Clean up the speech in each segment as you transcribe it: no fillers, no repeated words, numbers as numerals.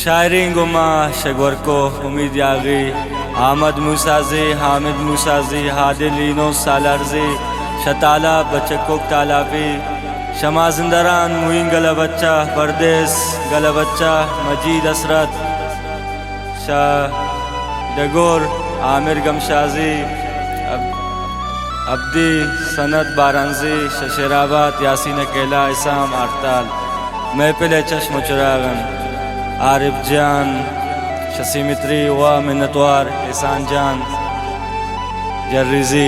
शायरी गुमा शगवर को उम्मीद यागी आमद मूसाजी हामिद मूसाजी हादिलीनो सालारजी शताला बचकोक तालाबी शमा जिंदरान मुइन गला बच्चा परदेस गला बच्चा मजीद असरत शाह डगोर आमिर गमशाजी अब्दी सनत बारंजी शशेराबाद यासीन अकेला इसाम आरताल महफिल चश्म चुरागन आरिफ जान शसीमित्री व मिन्नतवार एहसान जान जर्रिजी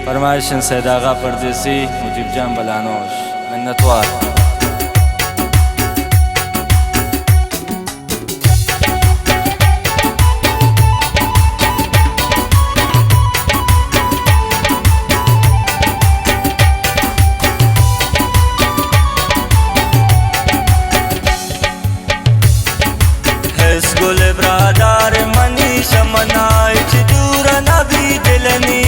फरमाइशन सैदागा परदेसी मुजीब जान बलानोश मिन्नतवार। गुल ब्रादार मनीष मनाई दूर नबी दिलनी